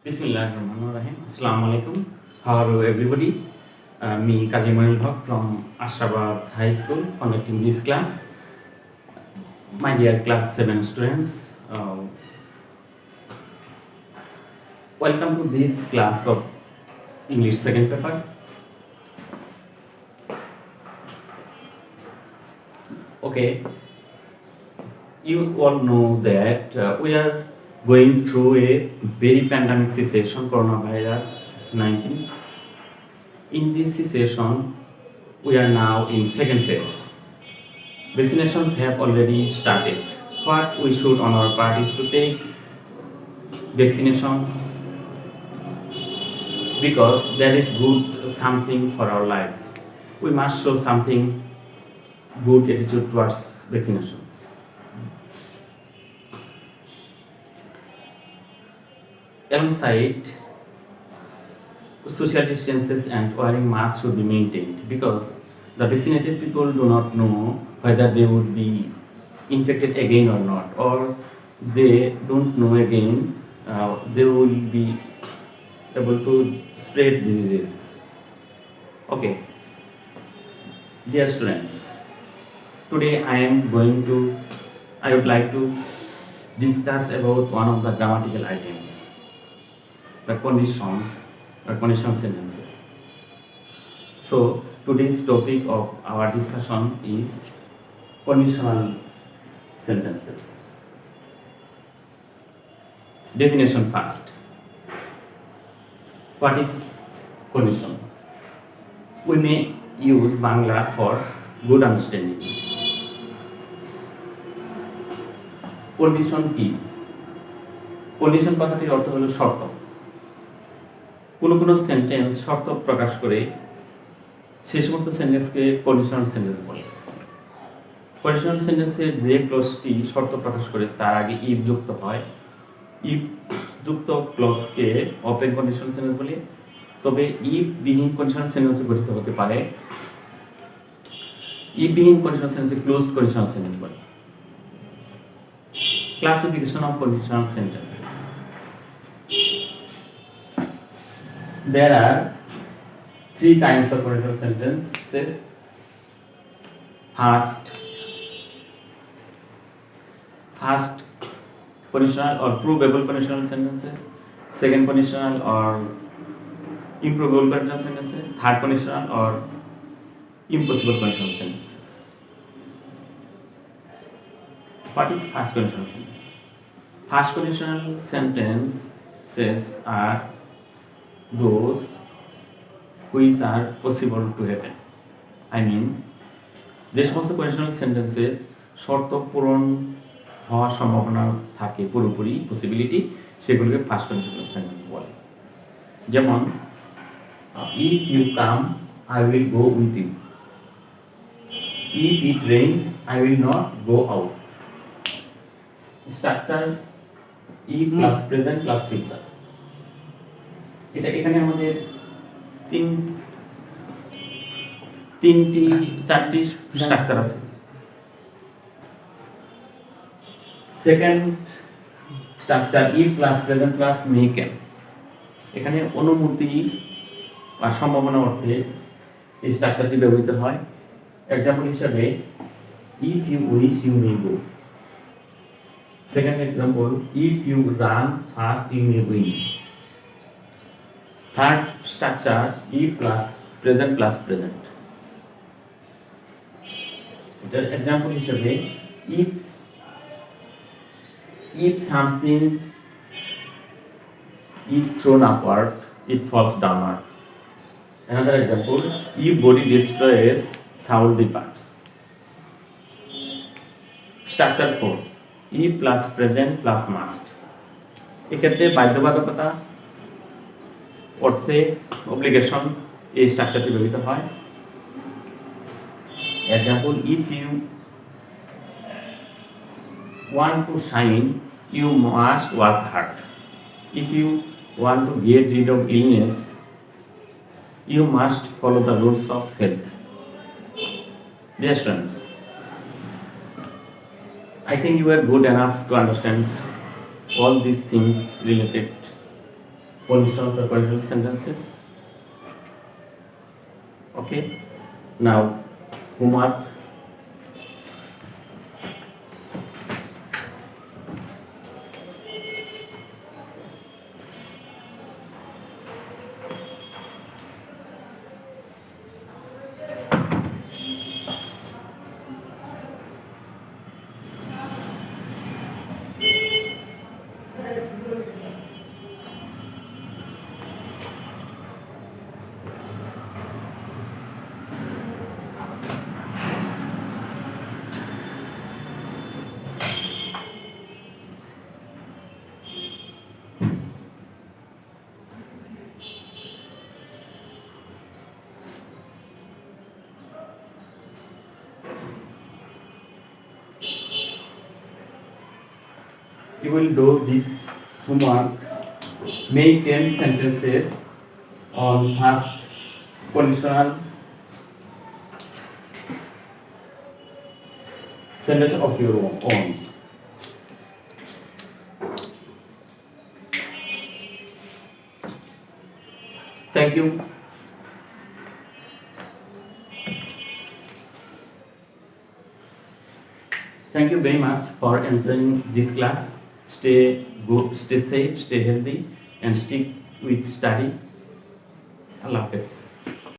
Bismillahirrahmanirrahim. Assalamu alaikum. How are you, everybody? Me, Kaji Moinul Haq from Ashrabad High School, conducting this class. My dear class 7 students, welcome to this class of English second paper. Okay, you all know that we are going through a very pandemic situation, coronavirus 19. In this situation, we are now in second phase. Vaccinations have already started. What we should on our part is to take vaccinations because that is good something for our life. We must show something good attitude towards vaccinations. Alongside, social distances and wearing masks should be maintained because the vaccinated people do not know whether they would be infected again or not, or they don't know again they will be able to spread diseases. Okay, dear students, today I would like to discuss about one of the grammatical items, the conditions or conditional sentences. So today's topic of our discussion is conditional sentences. Definition first. What is condition? We may use Bangla for good understanding. Condition কি? Condition কথাটির অর্থ হলো শর্ত। কোনো sentence শর্ত প্রকাশ করে সেই সমস্ত সেন্টেন্সকে কন্ডিশনাল সেন্টেন্স বলে। কন্ডিশনাল সেন্টেন্সের যে ক্লজটি শর্ত প্রকাশ করে তার আগে ইফ যুক্ত হয়, ইফ যুক্ত ক্লজকে ওপেন কন্ডিশনাল সেন্টেন্স বলে। তবে ইফ বিহীন কন্ডিশনাল সেন্টেন্স গঠিত হতে পারে। ইফ বিহীন conditional sentence closed conditional sentence বলে। Classification of conditional sentences. There are three kinds of conditional sentences. First conditional or provable conditional sentences. Second conditional or improbable conditional sentences. Third conditional or impossible conditional sentences. What is first conditional sentence? First conditional sentences are those which are possible to happen. I mean, যে সমস্ত conditional সেন্টেন্সের শর্ত পূরণ হওয়ার সম্ভাবনা থাকে পুরোপুরি possibility, সেগুলোকে ফার্স্ট কন্ডিশনাল সেন্টেন্স বলে। যেমন if you come I will go with you, if it rains I will not go out. Structure ই প্লাস প্রেজেন্ট প্লাস ফিউচার। এটা এখানে আমাদের চারটি স্ট্রাকচার আছে। সেকেন্ড স্ট্রাকচার ই plus present plus may can. এখানে অনুমতি বা সম্ভাবনা অর্থে এই স্ট্রাকচারটি ব্যবহৃত হয়। এক্সাম্পল হিসাবে if you wish you may go. Second example, if you run fast, you may win. Third structure, if plus present plus present. Example হিসেবে if something is thrown upward, it falls downward. Another example, if body destroys, soul departs. Structure 4. ই plus present plus must. এক্ষেত্রে বাধ্যবাধকতা অর্থে obligation এই স্ট্রাকচারটি ব্যবহৃত হয়। Example if you want to shine you must work hard, if you want to get rid of illness you must follow the rules of health. Dear students, I think you are good enough to understand all these things related conditions or conditional sentences. Okay. Now, homework. You will do this homework. Make 10 sentences on first conditional sentence of your own. Thank you. Thank you very much for enjoying this class. Stay good, stay safe, stay healthy, and stick with study. Allah Hafiz.